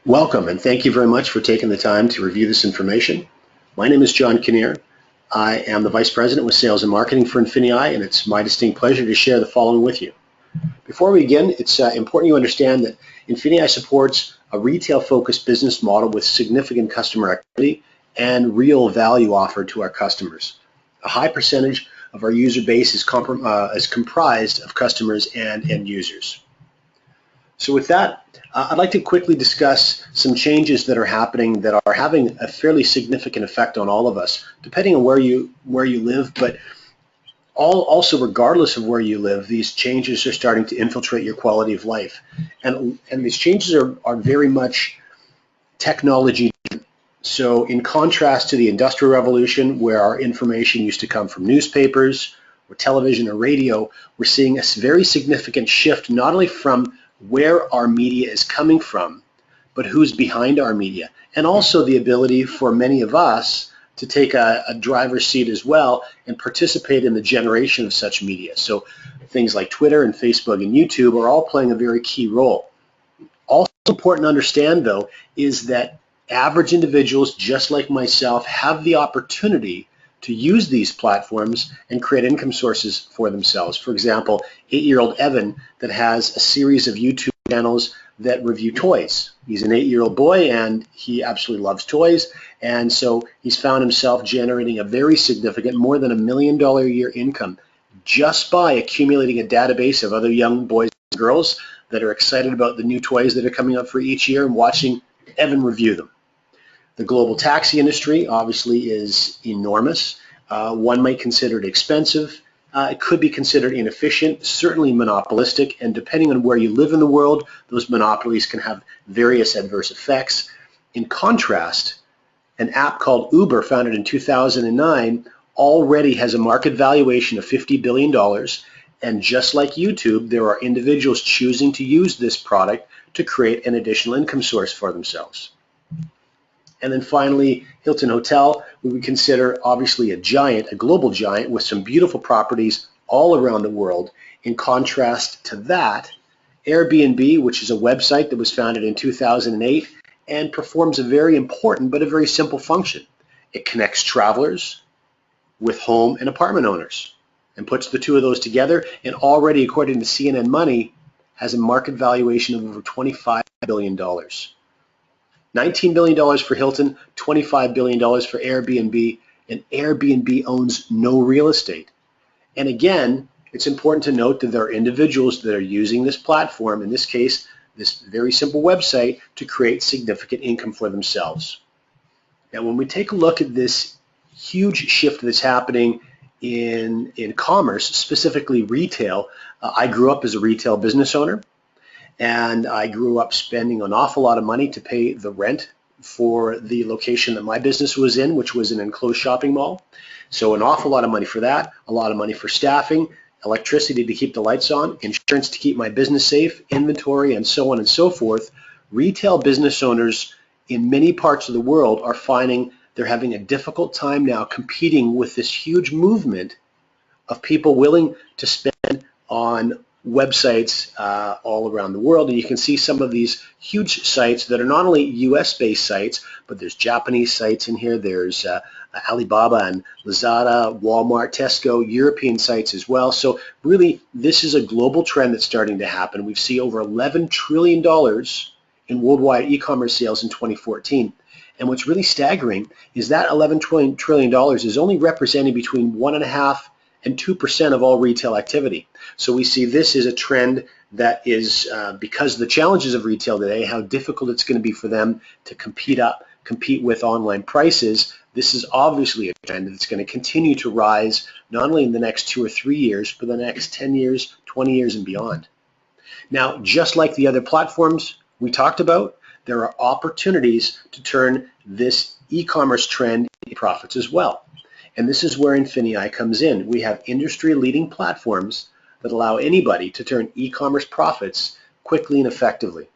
Welcome, and thank you very much for taking the time to review this information. My name is John Kinnear. I am the Vice President with Sales and Marketing for INFINii, and it's my distinct pleasure to share the following with you. Before we begin, it's important you understand that INFINii supports a retail-focused business model with significant customer activity and real value offered to our customers. A high percentage of our user base is comprised of customers and end users. So with that, I'd like to quickly discuss some changes that are happening that are having a fairly significant effect on all of us, depending on where you live, but also regardless of where you live, these changes are starting to infiltrate your quality of life. And these changes are very much technology driven. So in contrast to the Industrial Revolution, where our information used to come from newspapers or television or radio, we're seeing a very significant shift not only from where our media is coming from, but who's behind our media, and also the ability for many of us to take a driver's seat as well and participate in the generation of such media. So things like Twitter and Facebook and YouTube are all playing a very key role. Also important to understand, though, is that average individuals just like myself have the opportunity to use these platforms and create income sources for themselves. For example, 8-year-old Evan that has a series of YouTube channels that review toys. He's an 8-year-old boy and he absolutely loves toys, and so he's found himself generating a very significant, more than $1 million a year income just by accumulating a database of other young boys and girls that are excited about the new toys that are coming up for each year and watching Evan review them. The global taxi industry obviously is enormous. One might consider it expensive. It could be considered inefficient, certainly monopolistic, and depending on where you live in the world, those monopolies can have various adverse effects. In contrast, an app called Uber, founded in 2009, already has a market valuation of $50 billion, and just like YouTube, there are individuals choosing to use this product to create an additional income source for themselves. And then finally, Hilton Hotel, we would consider obviously a giant, a global giant with some beautiful properties all around the world. In contrast to that, Airbnb, which is a website that was founded in 2008 and performs a very important but a very simple function. It connects travelers with home and apartment owners and puts the two of those together, and already, according to CNN Money, has a market valuation of over $25 billion. $19 billion for Hilton, $25 billion for Airbnb, and Airbnb owns no real estate. And again, it's important to note that there are individuals that are using this platform, in this case, this very simple website, to create significant income for themselves. Now, when we take a look at this huge shift that's happening in commerce, specifically retail, I grew up as a retail business owner. And I grew up spending an awful lot of money to pay the rent for the location that my business was in, which was an enclosed shopping mall. So an awful lot of money for that, a lot of money for staffing, electricity to keep the lights on, insurance to keep my business safe, inventory, and so on and so forth. Retail business owners in many parts of the world are finding they're having a difficult time now competing with this huge movement of people willing to spend on websites all around the world. And you can see some of these huge sites that are not only US-based sites, but there's Japanese sites in here. There's Alibaba and Lazada, Walmart, Tesco, European sites as well. So really, this is a global trend that's starting to happen. We've seen over $11 trillion in worldwide e-commerce sales in 2014. And what's really staggering is that $11 trillion is only representing between 1.5% and 2% of all retail activity. So we see this is a trend that is, because of the challenges of retail today, how difficult it's going to be for them to compete with online prices. This is obviously a trend that's going to continue to rise not only in the next 2 or 3 years, but the next 10 years, 20 years and beyond. Now, just like the other platforms we talked about, there are opportunities to turn this e-commerce trend into profits as well. And this is where INFINii comes in. We have industry-leading platforms that allow anybody to turn e-commerce profits quickly and effectively.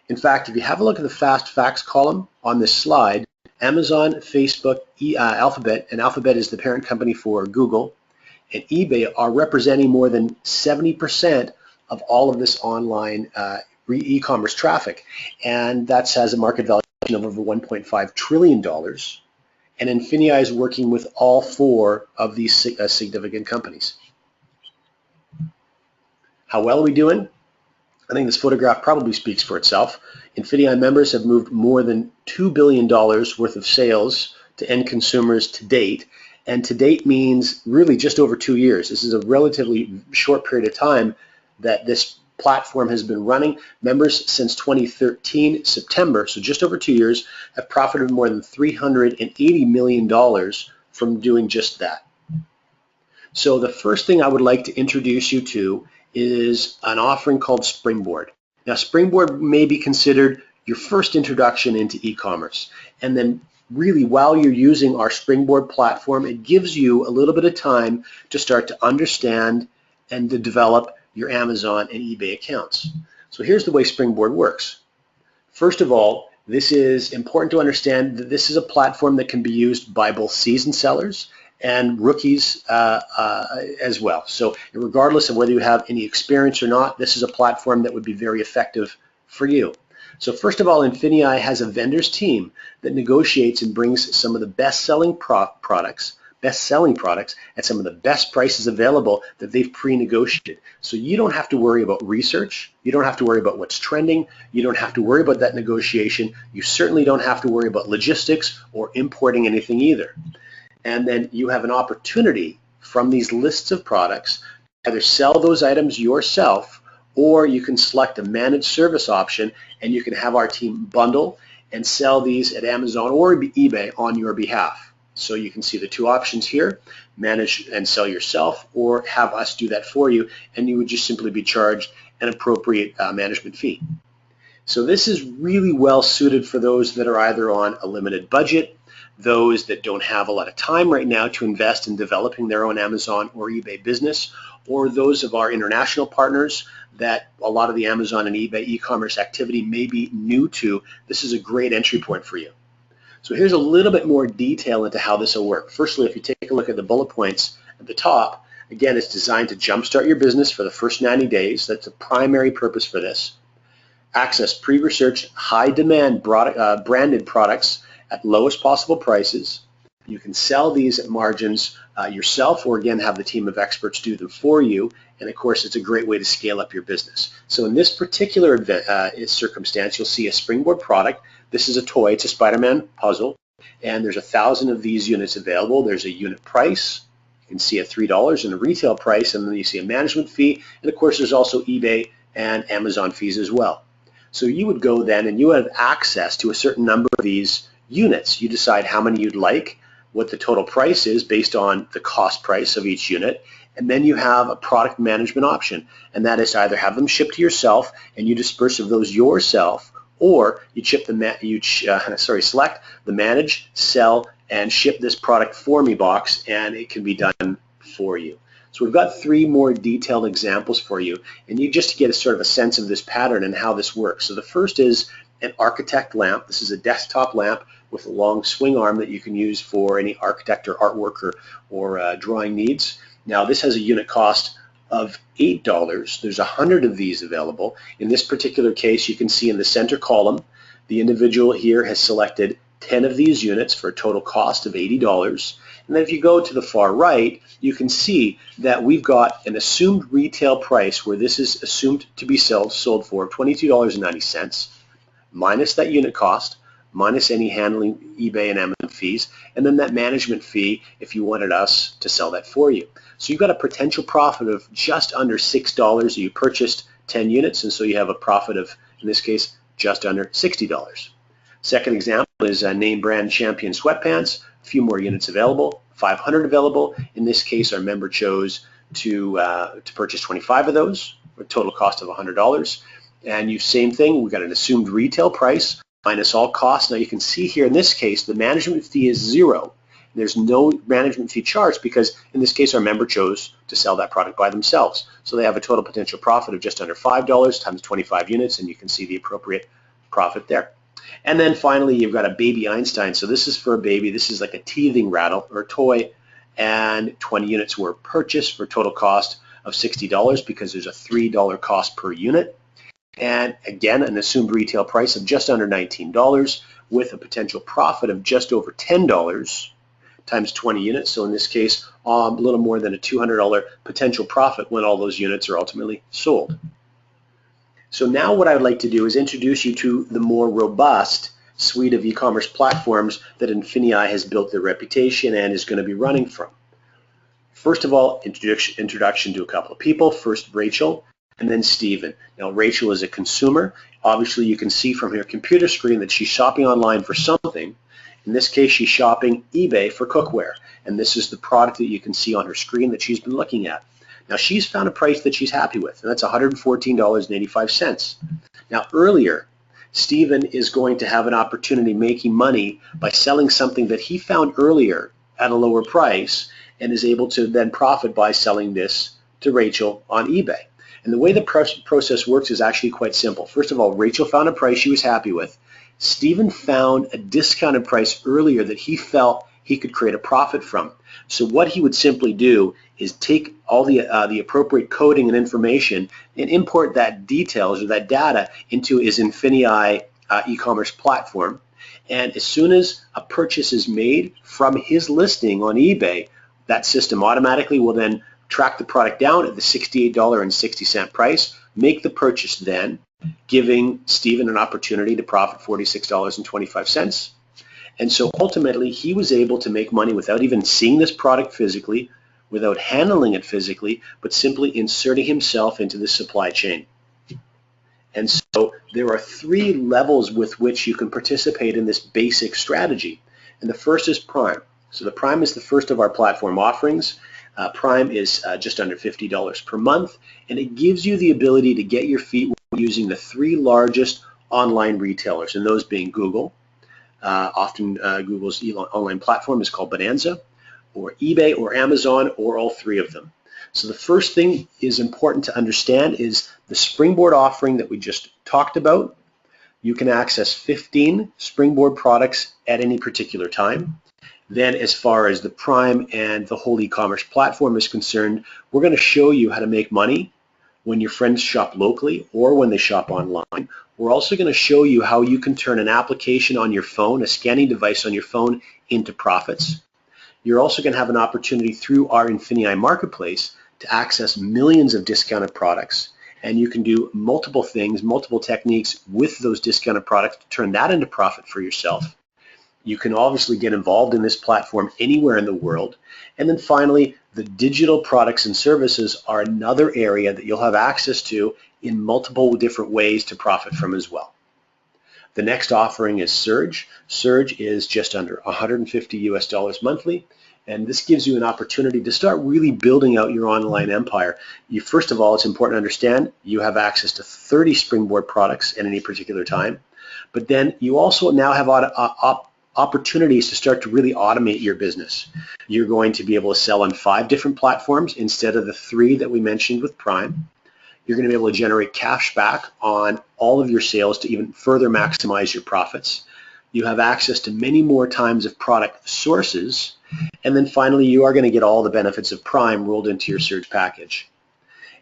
In fact, if you have a look at the fast facts column on this slide, Amazon, Facebook, Alphabet, and Alphabet is the parent company for Google, and eBay are representing more than 70% of all of this online e-commerce traffic, and that has a market valuation of over $1.5 trillion. And INFINii is working with all four of these significant companies. How well are we doing? I think this photograph probably speaks for itself. INFINii members have moved more than $2 billion worth of sales to end consumers to date, and to date means really just over 2 years. This is a relatively short period of time that this platform has been running. Members since 2013 September, so just over 2 years, have profited more than $380 million from doing just that. So the first thing I would like to introduce you to is an offering called Springboard. Now, Springboard may be considered your first introduction into e-commerce, and then really while you're using our Springboard platform, it gives you a little bit of time to start to understand and to develop your Amazon and eBay accounts. So here's the way Springboard works. First of all, this is important to understand that this is a platform that can be used by both seasoned sellers and rookies as well. So regardless of whether you have any experience or not, this is a platform that would be very effective for you. So first of all, INFINii has a vendors team that negotiates and brings some of the best-selling products at some of the best prices available that they've pre-negotiated. So you don't have to worry about research, you don't have to worry about what's trending, you don't have to worry about that negotiation, you certainly don't have to worry about logistics or importing anything either. And then you have an opportunity from these lists of products to either sell those items yourself, or you can select a managed service option and you can have our team bundle and sell these at Amazon or eBay on your behalf. So you can see the two options here, manage and sell yourself, or have us do that for you, and you would just simply be charged an appropriate management fee. So this is really well suited for those that are either on a limited budget, those that don't have a lot of time right now to invest in developing their own Amazon or eBay business, or those of our international partners that a lot of the Amazon and eBay e-commerce activity may be new to. This is a great entry point for you. So here's a little bit more detail into how this will work. Firstly, if you take a look at the bullet points at the top, again, it's designed to jumpstart your business for the first 90 days. That's the primary purpose for this. Access pre-researched, high-demand branded products at lowest possible prices. You can sell these at margins yourself, or again, have the team of experts do them for you. And of course, it's a great way to scale up your business. So in this particular circumstance, you'll see a Springboard product. This is a toy. It's a Spider-Man puzzle, and there's 1,000 of these units available. There's a unit price. You can see at $3 and a retail price, and then you see a management fee. And of course, there's also eBay and Amazon fees as well. So you would go then, and you have access to a certain number of these units. You decide how many you'd like, what the total price is based on the cost price of each unit, and then you have a product management option, and that is to either have them shipped to yourself and you disperse of those yourself, or you select the manage, sell, and ship this product for me box, and it can be done for you. So we've got 3 more detailed examples for you, and you just get a sort of a sense of this pattern and how this works. So the first is an architect lamp. This is a desktop lamp with a long swing arm that you can use for any architect or artwork or drawing needs. Now this has a unit cost of $8. There's 100 of these available. In this particular case, you can see in the center column, the individual here has selected 10 of these units for a total cost of $80. And then if you go to the far right, you can see that we've got an assumed retail price where this is assumed to be sold for $22.90, minus that unit cost, minus any handling eBay and Amazon fees, and then that management fee if you wanted us to sell that for you. So you've got a potential profit of just under $6. You purchased 10 units, and so you have a profit of, in this case, just under $60. Second example is name brand Champion sweatpants. A few more units available, 500 available. In this case, our member chose to purchase 25 of those, for a total cost of $100. And same thing, we've got an assumed retail price minus all costs. Now you can see here in this case, the management fee is $0. There's no management fee charged because in this case our member chose to sell that product by themselves. So they have a total potential profit of just under $5 times 25 units, and you can see the appropriate profit there. And then finally you've got a baby Einstein. So this is for a baby. This is like a teething rattle or toy, and 20 units were purchased for a total cost of $60 because there's a $3 cost per unit. and again an assumed retail price of just under $19 with a potential profit of just over $10 times 20 units. So in this case, a little more than a $200 potential profit when all those units are ultimately sold. So now what I would like to do is introduce you to the more robust suite of e-commerce platforms that INFINii has built their reputation and is going to be running from. First of all, introduction to a couple of people. First, Rachel, and then Stephen. Now, Rachel is a consumer. Obviously, you can see from her computer screen that she's shopping online for something. In this case, she's shopping eBay for cookware, and this is the product that you can see on her screen that she's been looking at. Now, she's found a price that she's happy with, and that's $114.85. Now, earlier, Stephen is going to have an opportunity making money by selling something that he found earlier at a lower price and is able to then profit by selling this to Rachel on eBay. And the way the process works is actually quite simple. First of all, Rachel found a price she was happy with. Stephen found a discounted price earlier that he felt he could create a profit from. So what he would simply do is take all the appropriate coding and information and import that details or that data into his INFINii e-commerce platform. And as soon as a purchase is made from his listing on eBay, that system automatically will then track the product down at the $68.60 price, make the purchase then, giving Stephen an opportunity to profit $46.25. And so ultimately, he was able to make money without even seeing this product physically, without handling it physically, but simply inserting himself into the supply chain. And so there are three levels with which you can participate in this basic strategy. And the first is Prime. So the Prime is the first of our platform offerings. Prime is just under $50 per month, and it gives you the ability to get your feet using the three largest online retailers, and those being Google. Often Google's online platform is called Bonanza, or eBay, or Amazon, or all three of them. So the first thing is important to understand is the Springboard offering that we just talked about. You can access 15 Springboard products at any particular time. Then as far as the Prime and the whole e-commerce platform is concerned, we're going to show you how to make money when your friends shop locally or when they shop online. We're also going to show you how you can turn an application on your phone, a scanning device on your phone, into profits. You're also going to have an opportunity through our INFINii marketplace to access millions of discounted products, and you can do multiple things, multiple techniques with those discounted products to turn that into profit for yourself. You can obviously get involved in this platform anywhere in the world. And then finally, the digital products and services are another area that you'll have access to in multiple different ways to profit from as well. The next offering is Surge. Surge is just under $150 US monthly, and this gives you an opportunity to start really building out your online empire. First of all, it's important to understand you have access to 30 Springboard products at any particular time, but then you also now have opportunities to start to really automate your business. You're going to be able to sell on 5 different platforms instead of the 3 that we mentioned with Prime. You're going to be able to generate cash back on all of your sales to even further maximize your profits. You have access to many more times of product sources. And then finally, you are going to get all the benefits of Prime rolled into your Surge package.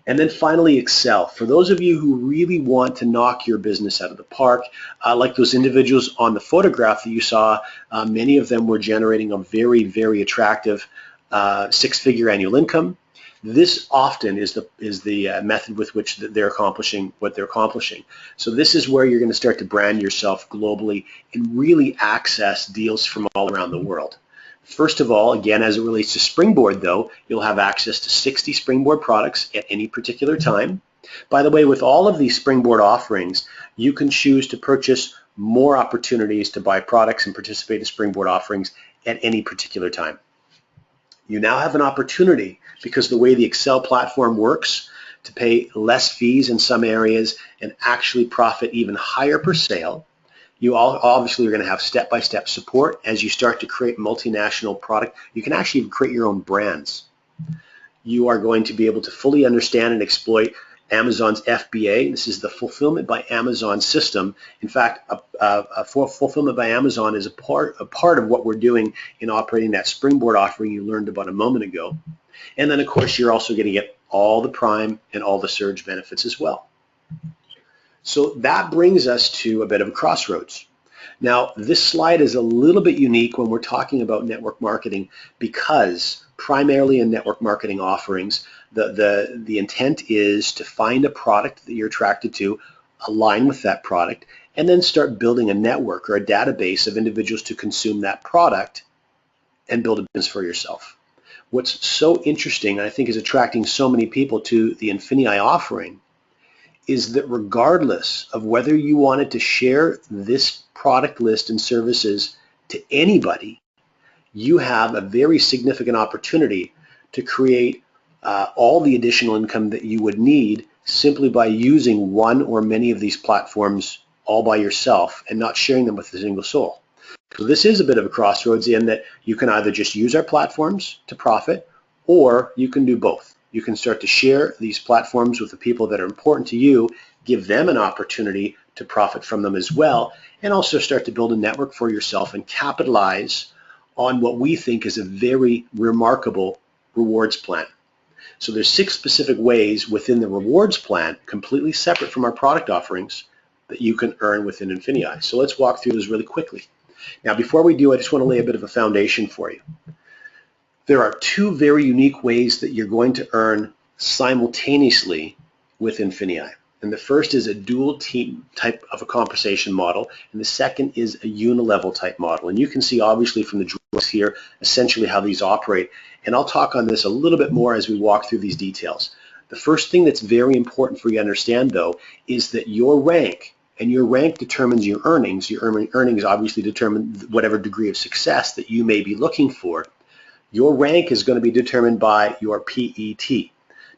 And then finally, Excel. For those of you who really want to knock your business out of the park, like those individuals on the photograph that you saw, many of them were generating a very, very attractive 6-figure annual income. This often is the method with which they're accomplishing what they're accomplishing. So this is where you're going to start to brand yourself globally and really access deals from all around the world. First of all, again, as it relates to Springboard, though, you'll have access to 60 Springboard products at any particular time. By the way, with all of these Springboard offerings, you can choose to purchase more opportunities to buy products and participate in Springboard offerings at any particular time. You now have an opportunity, because the way the Excel platform works, to pay less fees in some areas and actually profit even higher per sale. You obviously are going to have step-by-step support as you start to create multinational product. You can actually create your own brands. You are going to be able to fully understand and exploit Amazon's FBA. This is the Fulfillment by Amazon system. In fact, Fulfillment by Amazon is a part of what we're doing in operating that Springboard offering you learned about a moment ago. And then, of course, you're also going to get all the Prime and all the Surge benefits as well. So that brings us to a bit of a crossroads. Now, this slide is a little bit unique when we're talking about network marketing because primarily in network marketing offerings, the intent is to find a product that you're attracted to, align with that product, and then start building a network or a database of individuals to consume that product and build a business for yourself. What's so interesting, and I think is attracting so many people to the INFINii offering, is that regardless of whether you wanted to share this product list and services to anybody, you have a very significant opportunity to create all the additional income that you would need simply by using one or many of these platforms all by yourself and not sharing them with a single soul. So this is a bit of a crossroads in that you can either just use our platforms to profit, or you can do both. You can start to share these platforms with the people that are important to you, give them an opportunity to profit from them as well, and also start to build a network for yourself and capitalize on what we think is a very remarkable rewards plan. So there's 6 specific ways within the rewards plan, completely separate from our product offerings, that you can earn within INFINii. So let's walk through those really quickly. Now, before we do, I just want to lay a bit of a foundation for you. There are 2 very unique ways that you're going to earn simultaneously with INFINii. And the first is a dual team type of a compensation model, and the second is a unilevel type model. And you can see obviously from the drawings here essentially how these operate. And I'll talk on this a little bit more as we walk through these details. The first thing that's very important for you to understand, though, is that your rank, and your rank determines your earnings. Your earnings obviously determine whatever degree of success that you may be looking for. Your rank is going to be determined by your PET.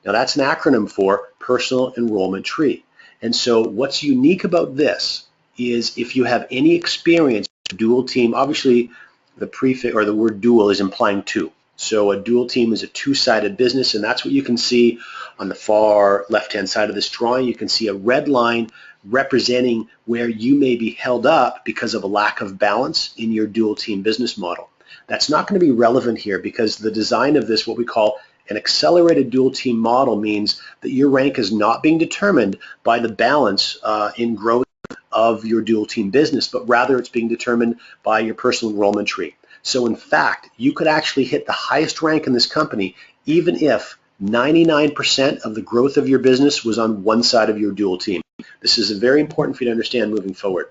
Now that's an acronym for Personal Enrollment Tree. And so what's unique about this is if you have any experience with dual team, obviously the prefix or the word dual is implying 2. So a dual team is a 2-sided business, and that's what you can see on the far left-hand side of this drawing. You can see a red line representing where you may be held up because of a lack of balance in your dual team business model. That's not going to be relevant here because the design of this, what we call an accelerated dual team model, means that your rank is not being determined by the balance in growth of your dual team business, but rather it's being determined by your personal enrollment tree. So in fact, you could actually hit the highest rank in this company even if 99% of the growth of your business was on one side of your dual team. This is very important for you to understand moving forward.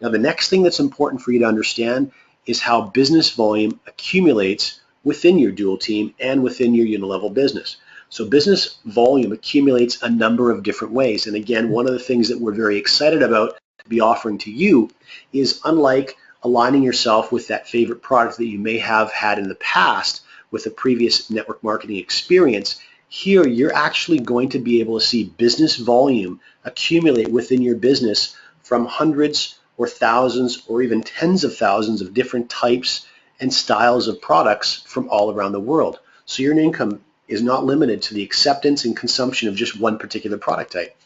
Now, the next thing that's important for you to understand is how business volume accumulates within your dual team and within your unilevel business. So business volume accumulates a number of different ways. And again, one of the things that we're very excited about to be offering to you is, unlike aligning yourself with that favorite product that you may have had in the past with a previous network marketing experience, here you're actually going to be able to see business volume accumulate within your business from hundreds or thousands or even tens of thousands of different types and styles of products from all around the world. So your income is not limited to the acceptance and consumption of just one particular product type.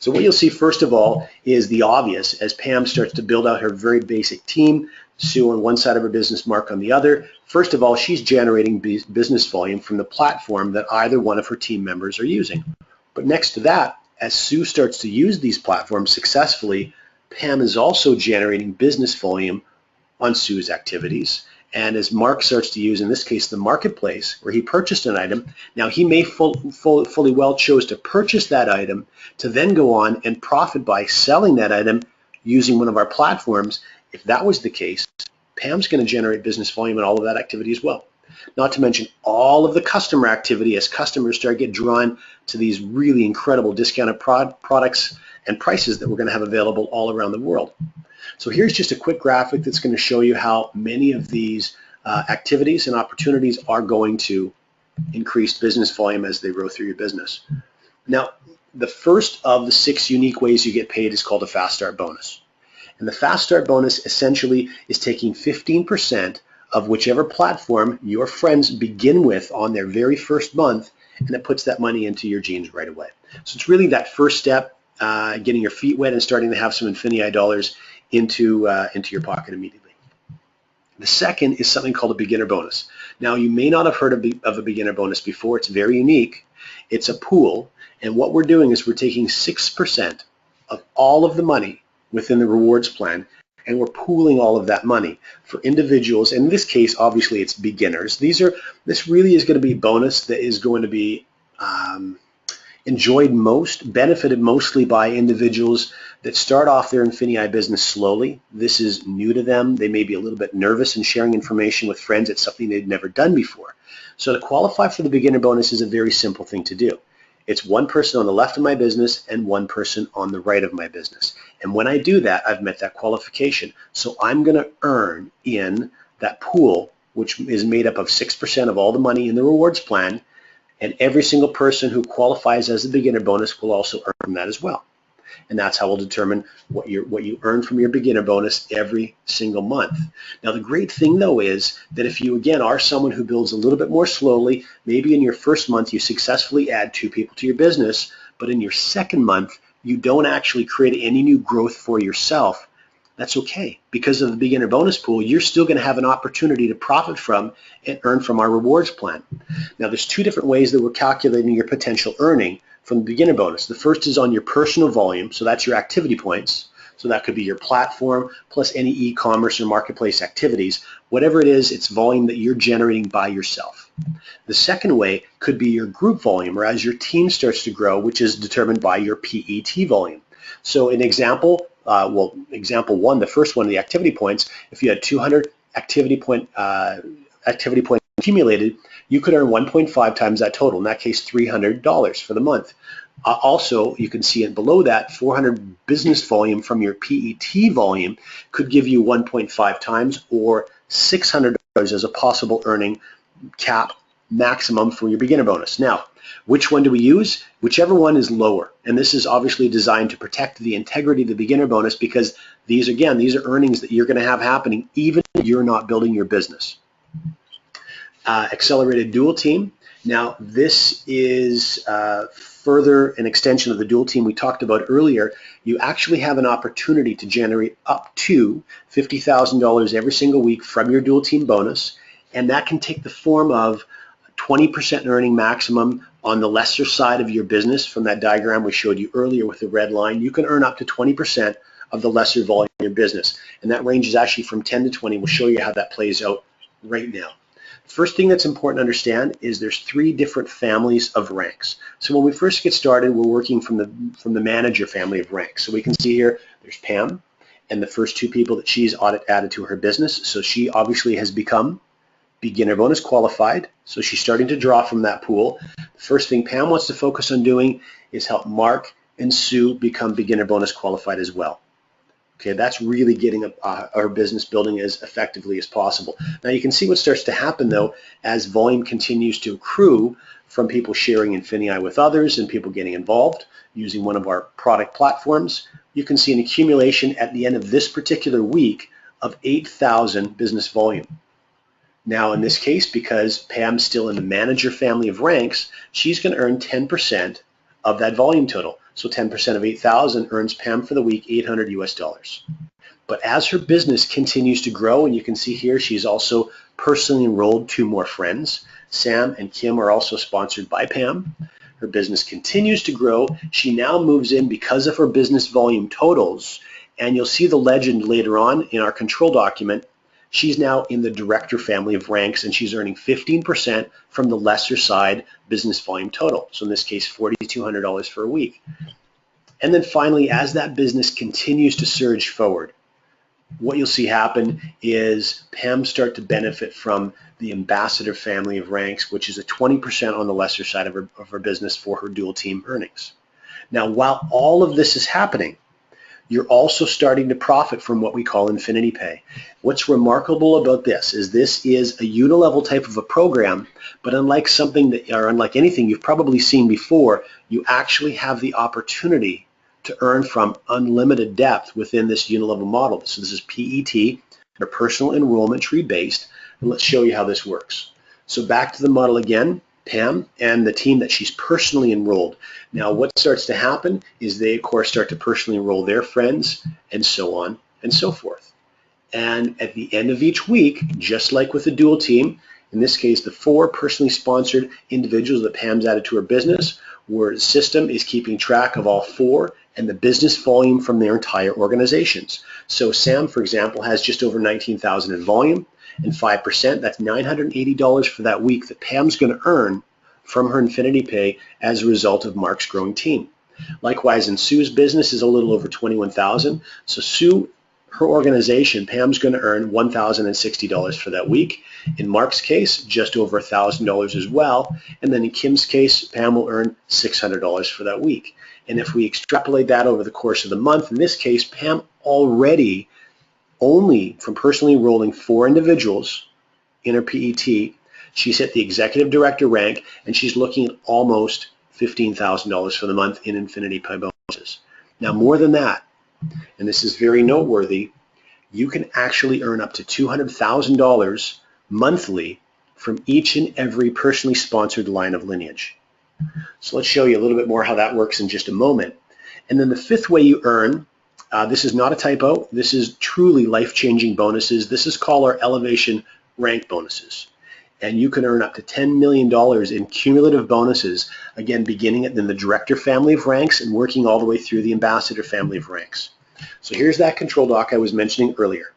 So what you'll see first of all is the obvious as Pam starts to build out her very basic team, Sue on one side of her business, Mark on the other. First of all, she's generating business volume from the platform that either one of her team members are using. But next to that, as Sue starts to use these platforms successfully, Pam is also generating business volume on Sue's activities. And as Mark starts to use, in this case, the marketplace, where he purchased an item, now he may fully well chose to purchase that item to then go on and profit by selling that item using one of our platforms. If that was the case, Pam's going to generate business volume in all of that activity as well. Not to mention all of the customer activity as customers start to get drawn to these really incredible discounted products and prices that we're going to have available all around the world. So here's just a quick graphic that's going to show you how many of these activities and opportunities are going to increase business volume as they grow through your business. Now, the first of the 6 unique ways you get paid is called a Fast Start bonus. And the Fast Start bonus essentially is taking 15% of whichever platform your friends begin with on their very first month, and it puts that money into your jeans right away. So it's really that first step, getting your feet wet and starting to have some INFINii dollars into your pocket immediately. The second is something called a beginner bonus. Now, you may not have heard of a beginner bonus before. It's very unique. It's a pool, and what we're doing is we're taking 6% of all of the money within the rewards plan, and we're pooling all of that money for individuals. In this case, obviously, it's beginners. This really is going to be a bonus that is going to be benefited mostly by individuals that start off their INFINii business slowly. This is new to them. They may be a little bit nervous in sharing information with friends. It's something they've never done before. So to qualify for the beginner bonus is a very simple thing to do. It's one person on the left of my business and one person on the right of my business. And when I do that, I've met that qualification. So I'm going to earn in that pool, which is made up of 6% of all the money in the rewards plan, and every single person who qualifies as a beginner bonus will also earn that as well. And that's how we'll determine what you earn from your beginner bonus every single month. Now, the great thing, though, is that if you, again, are someone who builds a little bit more slowly, maybe in your first month you successfully add 2 people to your business, but in your second month you don't actually create any new growth for yourself, that's okay. Because of the beginner bonus pool, you're still going to have an opportunity to profit from and earn from our rewards plan. Now, there's 2 different ways that we're calculating your potential earning from the beginner bonus. The first is on your personal volume, so that's your activity points. So that could be your platform plus any e-commerce or marketplace activities. Whatever it is, it's volume that you're generating by yourself. The second way could be your group volume, or as your team starts to grow, which is determined by your PET volume. So an example, example 1, the first one, the activity points, if you had 200 activity points accumulated, you could earn 1.5 times that total, in that case $300 for the month. Also, you can see it below that, 400 business volume from your PET volume could give you 1.5 times, or $600 as a possible earning cap maximum for your beginner bonus. Now, which one do we use? Whichever one is lower. And this is obviously designed to protect the integrity of the beginner bonus, because these are earnings that you're going to have happening even if you're not building your business. Accelerated dual team. Now, this is further an extension of the dual team we talked about earlier. You actually have an opportunity to generate up to $50,000 every single week from your dual team bonus, and that can take the form of 20% earning maximum on the lesser side of your business. From that diagram we showed you earlier with the red line, you can earn up to 20% of the lesser volume of your business, and that range is actually from 10 to 20. We'll show you how that plays out right now. First thing that's important to understand is there's 3 different families of ranks. So when we first get started, we're working from the manager family of ranks. So we can see here there's Pam and the first 2 people that she's added to her business. So she obviously has become beginner bonus qualified. So she's starting to draw from that pool. The first thing Pam wants to focus on doing is help Mark and Sue become beginner bonus qualified as well. Okay, that's really getting our business building as effectively as possible. Now you can see what starts to happen, though, as volume continues to accrue from people sharing INFINii with others and people getting involved using one of our product platforms. You can see an accumulation at the end of this particular week of 8,000 business volume. Now in this case, because Pam's still in the manager family of ranks, she's going to earn 10% of that volume total. So 10% of 8,000 earns Pam for the week $800 US. But as her business continues to grow, and you can see here she's also personally enrolled 2 more friends. Sam and Kim are also sponsored by Pam. Her business continues to grow. She now moves in because of her business volume totals, and you'll see the legend later on in our control document. She's now in the director family of ranks, and she's earning 15% from the lesser side business volume total. So in this case, $4,200 for a week. And then finally, as that business continues to surge forward, what you'll see happen is Pam start to benefit from the ambassador family of ranks, which is a 20% on the lesser side of her business for her dual team earnings. Now, while all of this is happening, you're also starting to profit from what we call INFINII Pay. What's remarkable about this is a unilevel type of a program, but unlike anything you've probably seen before, you actually have the opportunity to earn from unlimited depth within this unilevel model. So this is PET, or personal enrollment tree based, and let's show you how this works. So back to the model again. Pam and the team that she's personally enrolled. Now what starts to happen is they of course start to personally enroll their friends, and so on and so forth. And at the end of each week, just like with the dual team, in this case the 4 personally sponsored individuals that Pam's added to her business, where the system is keeping track of all 4 and the business volume from their entire organizations. So Sam, for example, has just over 19,000 in volume, and 5%, that's $980 for that week that Pam's going to earn from her INFINII Pay as a result of Mark's growing team. Likewise, in Sue's business is a little over 21,000. So Sue, her organization, Pam's going to earn $1,060 for that week. In Mark's case, just over $1,000 as well. And then in Kim's case, Pam will earn $600 for that week. And if we extrapolate that over the course of the month, in this case, Pam already, only from personally enrolling 4 individuals in her PET, she's hit the executive director rank, and she's looking at almost $15,000 for the month in INFINII Pay bonuses. Now, more than that, and this is very noteworthy, you can actually earn up to $200,000 monthly from each and every personally sponsored line of lineage. So let's show you a little bit more how that works in just a moment. And then the 5th way you earn, this is not a typo, this is truly life-changing bonuses. This is called our elevation rank bonuses. And you can earn up to $10 million in cumulative bonuses, again, beginning in the director family of ranks and working all the way through the ambassador family of ranks. So here's that control doc I was mentioning earlier.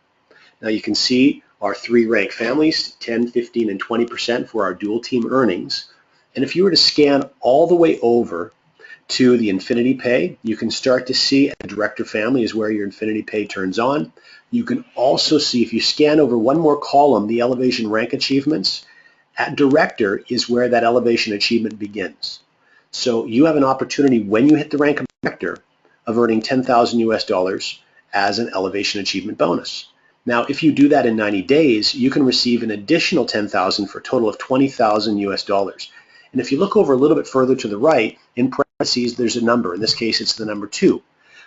Now you can see our 3 rank families, 10, 15, and 20% for our dual team earnings. And if you were to scan all the way over to the INFINII Pay, you can start to see the director family is where your INFINII Pay turns on. You can also see, if you scan over one more column, the elevation rank achievements. At director is where that elevation achievement begins. So you have an opportunity when you hit the rank of director of earning $10,000 as an elevation achievement bonus. Now, if you do that in 90 days, you can receive an additional $10,000 for a total of $20,000. And if you look over a little bit further to the right, in parentheses, there's a number. In this case, it's the number 2.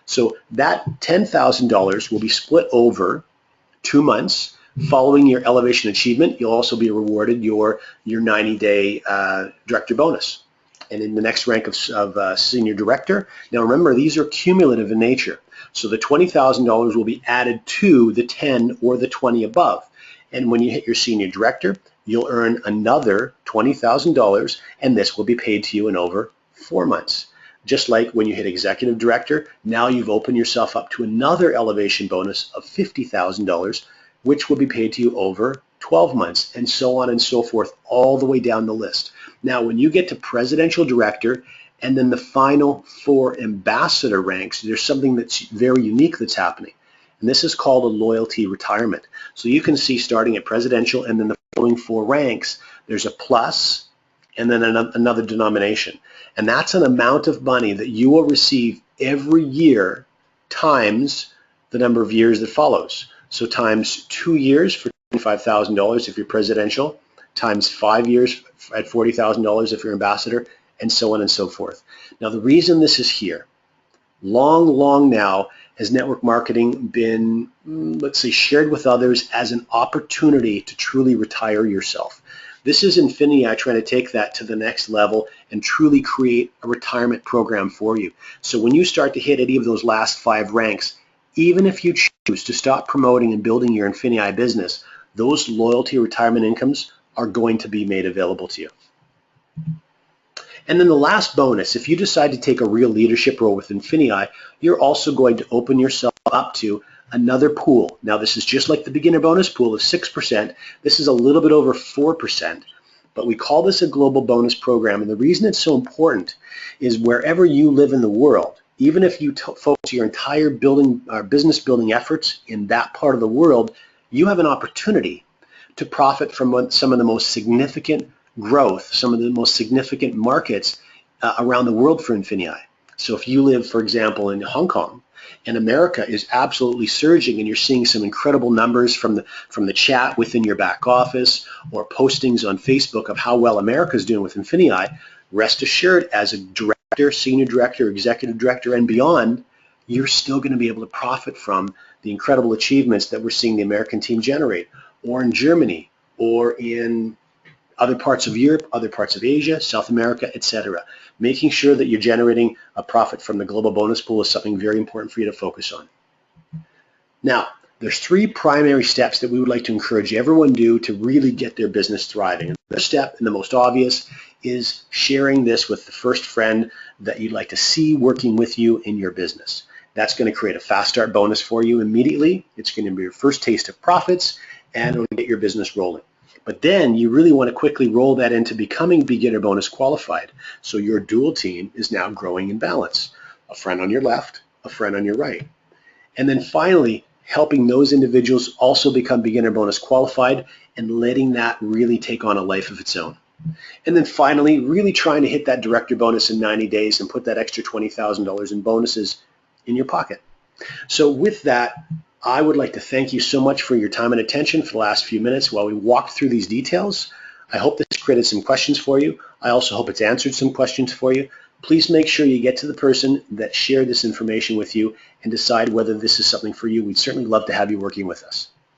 So that $10,000 will be split over 2 months. Following your elevation achievement, you'll also be rewarded your 90-day director bonus. And in the next rank of senior director, now remember, these are cumulative in nature. So the $20,000 will be added to the 10 or the 20 above. And when you hit your senior director, you'll earn another $20,000, and this will be paid to you in over 4 months. Just like when you hit executive director, now you've opened yourself up to another elevation bonus of $50,000, which will be paid to you over 12 months, and so on and so forth, all the way down the list. Now, when you get to presidential director and then the final 4 ambassador ranks, there's something that's very unique that's happening, and this is called a loyalty retirement. So you can see starting at presidential and then the following 4 ranks, there's a plus and then another denomination, and that's an amount of money that you will receive every year times the number of years that follows. So times 2 years for $25,000 if you're presidential, times 5 years at $40,000 if you're ambassador, and so on and so forth. Now the reason this is here, long now has network marketing been, let's say, shared with others as an opportunity to truly retire yourself. This is INFINII trying to take that to the next level and truly create a retirement program for you. So when you start to hit any of those last 5 ranks, even if you choose to stop promoting and building your INFINII business, those loyalty retirement incomes are going to be made available to you. And then the last bonus, if you decide to take a real leadership role with INFINII, you're also going to open yourself up to another pool. Now this is just like the beginner bonus pool of 6%. This is a little bit over 4%, but we call this a global bonus program. And the reason it's so important is wherever you live in the world, even if you focus your entire business building efforts in that part of the world, you have an opportunity to profit from some of the most significant growth, some of the most significant markets around the world for INFINII. So if you live, for example, in Hong Kong, and America is absolutely surging, and you're seeing some incredible numbers from the chat within your back office or postings on Facebook of how well America is doing with INFINII, rest assured, as a director, senior director, executive director, and beyond, you're still going to be able to profit from the incredible achievements that we're seeing the American team generate, or in Germany, or in other parts of Europe, other parts of Asia, South America, etc. Making sure that you're generating a profit from the global bonus pool is something very important for you to focus on. Now, there's 3 primary steps that we would like to encourage everyone to do to really get their business thriving. The first step, and the most obvious, is sharing this with the first friend that you'd like to see working with you in your business. That's going to create a fast start bonus for you immediately. It's going to be your first taste of profits, and it'll get your business rolling. But then you really want to quickly roll that into becoming beginner bonus qualified. So your dual team is now growing in balance. A friend on your left, a friend on your right. And then finally, helping those individuals also become beginner bonus qualified and letting that really take on a life of its own. And then finally, really trying to hit that director bonus in 90 days and put that extra $20,000 in bonuses in your pocket. So with that, I would like to thank you so much for your time and attention for the last few minutes while we walked through these details. I hope this created some questions for you. I also hope it's answered some questions for you. Please make sure you get to the person that shared this information with you and decide whether this is something for you. We'd certainly love to have you working with us.